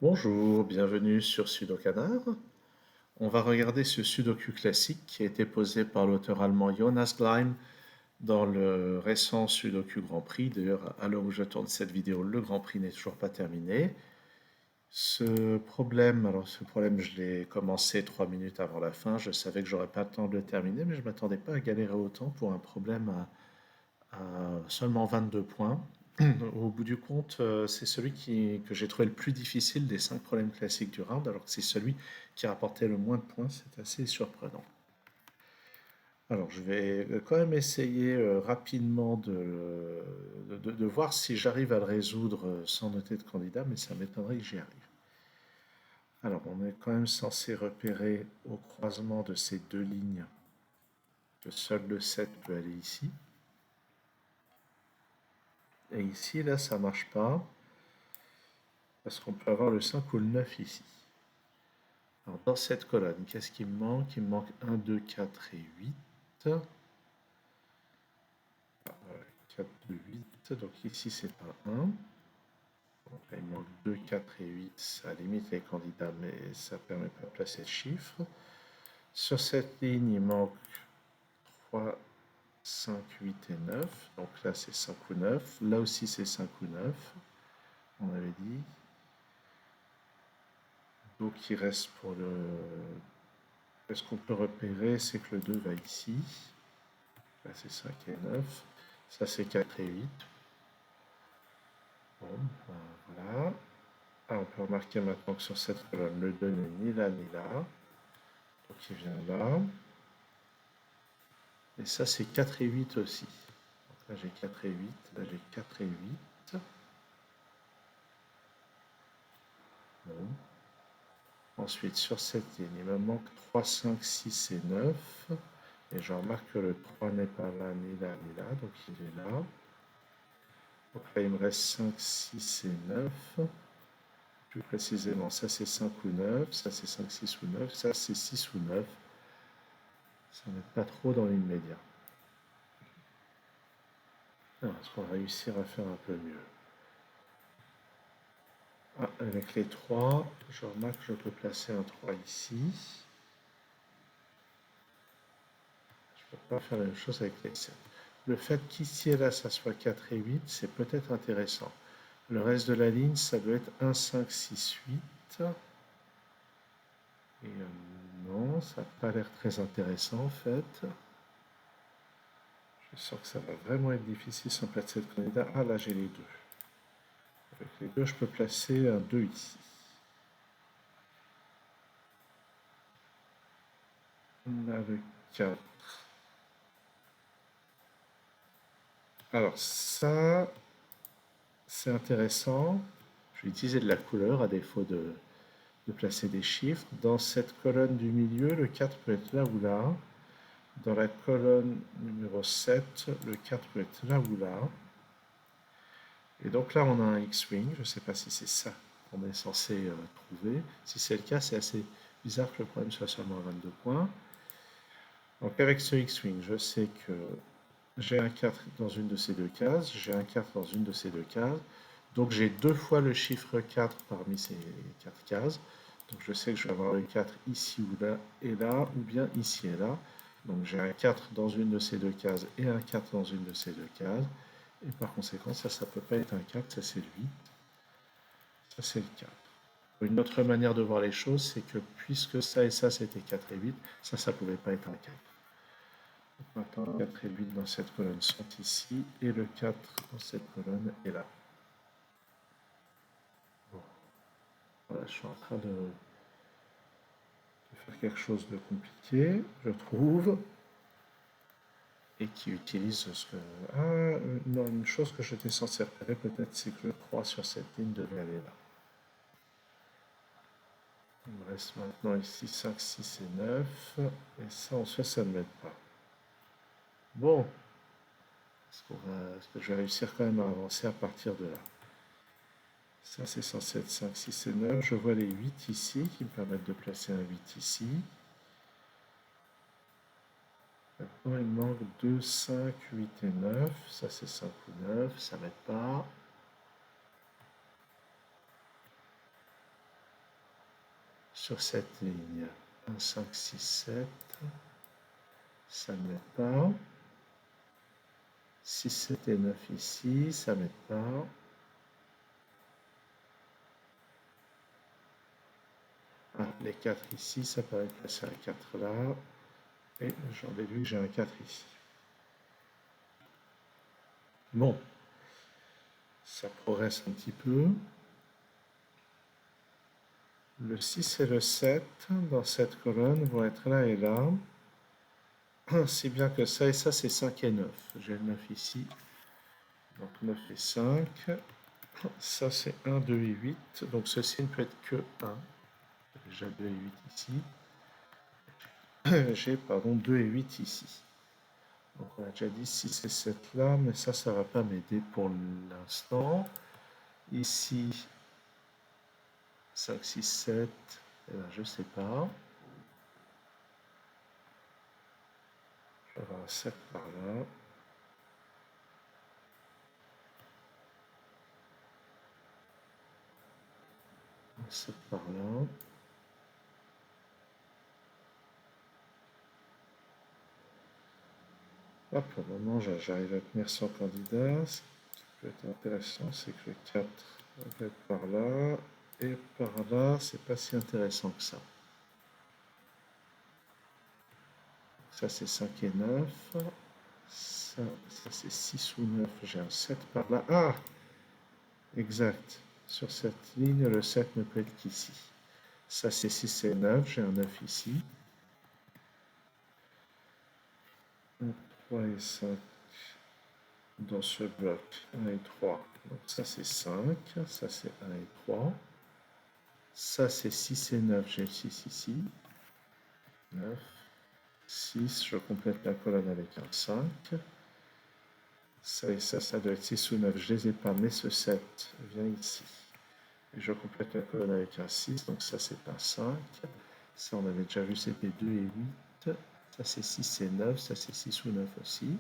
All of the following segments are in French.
Bonjour, bienvenue sur Sudokanar. On va regarder ce sudoku classique qui a été posé par l'auteur allemand Jonas Gleim dans le récent Sudoku Grand Prix. D'ailleurs, à l'heure où je tourne cette vidéo, le Grand Prix n'est toujours pas terminé. Ce problème, je l'ai commencé 3 minutes avant la fin. Je savais que j'aurais pas le temps de le terminer, mais je m'attendais pas à galérer autant pour un problème à seulement 22 points. Au bout du compte, c'est celui que j'ai trouvé le plus difficile des 5 problèmes classiques du round, alors que c'est celui qui a rapporté le moins de points. C'est assez surprenant. Alors, je vais quand même essayer rapidement de voir si j'arrive à le résoudre sans noter de candidat, mais ça m'étonnerait que j'y arrive. Alors, on est quand même censé repérer au croisement de ces deux lignes que seul le 7 peut aller ici. Et ici, là, ça marche pas, parce qu'on peut avoir le 5 ou le 9 ici. Alors, dans cette colonne, qu'est-ce qui me manque? Il me manque 1, 2, 4 et 8. 4, 2, 8. Donc ici, c'est pas 1. Donc là, il manque 2, 4 et 8. Ça limite les candidats, mais ça permet pas de placer le chiffre. Sur cette ligne, il manque 3, 5, 8 et 9. Donc là, c'est 5 ou 9. Là aussi, c'est 5 ou 9. On avait dit. Donc il reste pour le... Ce qu'on peut repérer, c'est que le 2 va ici. Là, c'est 5 et 9. Ça, c'est 4 et 8. Bon, ben, voilà. Ah, on peut remarquer maintenant que sur cette colonne, le 2 n'est ni là ni là. Donc il vient là. Et ça, c'est 4 et 8 aussi. Donc là, j'ai 4 et 8. Là, j'ai 4 et 8. Bon. Ensuite, sur cette ligne, il me manque 3, 5, 6 et 9. Et je remarque que le 3 n'est pas là, ni là, ni là. Donc il est là. Donc là, il me reste 5, 6 et 9. Plus précisément, ça c'est 5 ou 9. Ça c'est 5, 6 ou 9. Ça c'est 6 ou 9. Ça n'aide pas trop dans l'immédiat. Est-ce qu'on va réussir à faire un peu mieux? Ah, avec les 3, je remarque que je peux placer un 3 ici. Je ne peux pas faire la même chose avec les 7. Le fait qu'ici et là, ça soit 4 et 8, c'est peut-être intéressant. Le reste de la ligne, ça doit être 1, 5, 6, 8. Et non, ça n'a pas l'air très intéressant en fait. Je sens que ça va vraiment être difficile sans placer de candidat. Ah là, j'ai les deux. Avec les deux, je peux placer un 2 ici. Là, le 4. Alors ça, c'est intéressant. Je vais utiliser de la couleur à défaut de placer des chiffres. Dans cette colonne du milieu, le 4 peut être là ou là. Dans la colonne numéro 7, le 4 peut être là ou là. Et donc là, on a un X-Wing. Je ne sais pas si c'est ça qu'on est censé trouver. Si c'est le cas, c'est assez bizarre que le problème soit seulement à 22 points. Donc avec ce X-Wing, je sais que j'ai un 4 dans une de ces deux cases, j'ai un 4 dans une de ces deux cases. Donc j'ai deux fois le chiffre 4 parmi ces 4 cases. Donc je sais que je vais avoir le 4 ici ou là, ou bien ici et là. Donc j'ai un 4 dans une de ces deux cases et un 4 dans une de ces deux cases. Et par conséquent, ça ne peut pas être un 4, ça c'est le 8, ça c'est le 4. Une autre manière de voir les choses, c'est que puisque ça et ça c'était 4 et 8, ça ne pouvait pas être un 4. Maintenant, 4 et 8 dans cette colonne sont ici, et le 4 dans cette colonne est là. Bon. Voilà, je suis en train de faire quelque chose de compliqué, je trouve, et qui utilise ce que... Ah, non, une chose que j'étais censé repérer, peut-être, c'est que le 3 sur cette ligne devait aller là. Il me reste maintenant ici 5, 6 et 9, et ça, en soi, ça ne m'aide pas. Bon, est-ce que je vais réussir quand même à avancer à partir de là? Ça, c'est censé être 5, 6 et 9. Je vois les 8 ici qui me permettent de placer un 8 ici. Maintenant, il me manque 2, 5, 8 et 9. Ça, c'est 5 ou 9. Ça ne m'aide pas. sur cette ligne. 1, 5, 6, 7. Ça ne m'aide pas. 6, 7 et 9 ici, ça ne m'aide pas. Ah, les 4 ici, ça paraît passer un 4 là. Et j'en déduis que j'ai un 4 ici. Bon, ça progresse un petit peu. Le 6 et le 7 dans cette colonne vont être là et là. Si bien que ça et ça, c'est 5 et 9. J'ai le 9 ici. Donc 9 et 5. Ça, c'est 1, 2 et 8. Donc ceci ne peut être que 1. J'ai déjà 2 et 8 ici. J'ai, pardon, 2 et 8 ici. Donc on a déjà dit 6 et 7 là, mais ça ne va pas m'aider pour l'instant. Ici, 5, 6, 7, eh ben, je ne sais pas. Je vais avoir un 7 par là. Un 7 par là. Hop, pour le moment, j'arrive à tenir 100 candidats. Ce qui peut être intéressant, c'est que le 4 va être par là. Et par là, c'est pas si intéressant que ça. Ça, c'est 5 et 9. Ça c'est 6 ou 9. J'ai un 7 par là. Ah! Exact. Sur cette ligne, le 7 ne peut être qu'ici. Ça, c'est 6 et 9. J'ai un 9 ici. 1, 3 et 5 dans ce bloc. 1 et 3. Donc ça, c'est 5. Ça, c'est 1 et 3. Ça, c'est 6 et 9. J'ai le 6 ici. 9. 6. Je complète la colonne avec un 5. Ça et ça doit être 6 ou 9. Je ne les ai pas, mais ce 7 vient ici. Et je complète la colonne avec un 6, donc ça c'est un 5. Ça on avait déjà vu, c'était 2 et 8. Ça c'est 6 et 9, ça c'est 6 ou 9 aussi.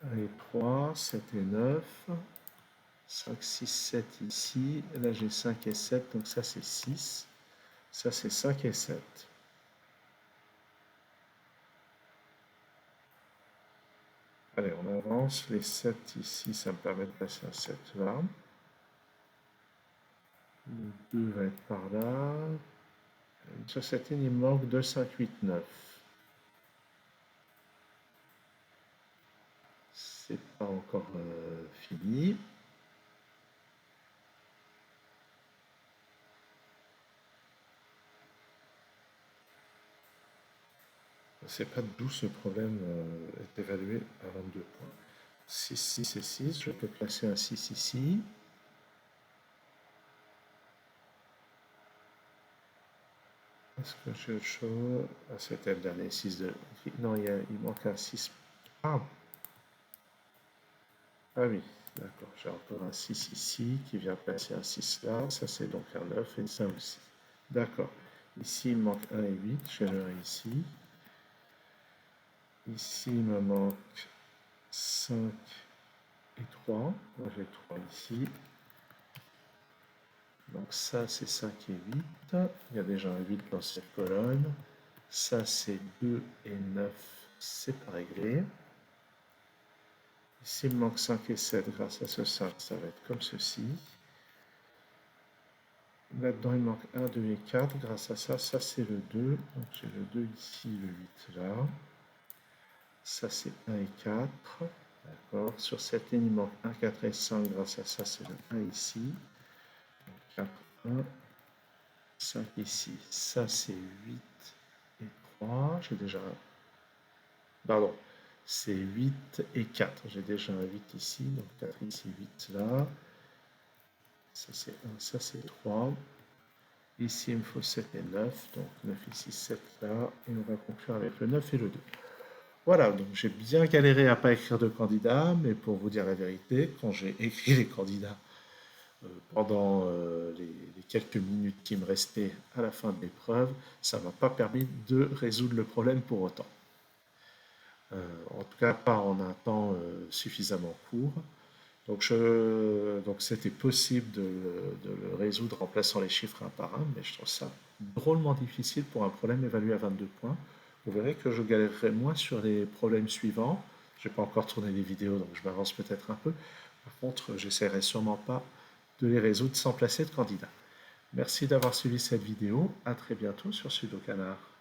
1 et 3, 7 et 9. 5, 6, 7 ici. Là j'ai 5 et 7, donc ça c'est 6. Ça c'est 5 et 7. Allez, on avance. Les 7 ici, ça me permet de passer un 7 là. Le 2 va être par là. Sur cette ligne, il manque 2, 5, 8, 9. C'est pas encore fini. Je ne sais pas d'où ce problème est évalué à 22 points. 6, 6 et 6, je peux placer un 6 ici. Est-ce que j'ai autre chose? Ah, c'était le dernier 6 de... Non, il manque un 6. Ah, ah oui, d'accord. J'ai encore un 6 ici qui vient placer un 6 là. Ça, c'est donc un 9 et ça aussi. D'accord. Ici, il me manque 1 et 8. J'ai le 1 ici. Ici, il me manque 5 et 3. Moi, j'ai 3 ici. Donc ça, c'est 5 et 8. Il y a déjà un 8 dans cette colonne. Ça, c'est 2 et 9. C'est pas réglé. Ici, il me manque 5 et 7. Grâce à ce 5, ça va être comme ceci. Là-dedans, il manque 1, 2 et 4. Grâce à ça, ça, c'est le 2. Donc j'ai le 2 ici, le 8 là. Ça, c'est 1 et 4. D'accord. Sur cette ligne, il manque 1, 4 et 5. Grâce à ça, c'est le 1 ici. Donc 4, 1. 5 ici. Ça, c'est 8 et 3. J'ai déjà... Pardon. C'est 8 et 4. J'ai déjà un 8 ici. Donc 4 ici, 8 là. Ça, c'est 1. Ça, c'est 3. Ici, il me faut 7 et 9. Donc 9 ici, 7 là. Et on va conclure avec le 9 et le 2. Voilà, donc j'ai bien galéré à pas écrire de candidats, mais pour vous dire la vérité, quand j'ai écrit les candidats pendant les quelques minutes qui me restaient à la fin de l'épreuve, ça ne m'a pas permis de résoudre le problème pour autant. En tout cas, pas en un temps suffisamment court. Donc c'était possible de le résoudre résoudre en plaçant les chiffres un par un, mais je trouve ça drôlement difficile pour un problème évalué à 22 points. Vous verrez que je galérerai moins sur les problèmes suivants. Je n'ai pas encore tourné les vidéos, donc je m'avance peut-être un peu. Par contre, j'essaierai sûrement pas de les résoudre sans placer de candidat. Merci d'avoir suivi cette vidéo. À très bientôt sur Sudokanar.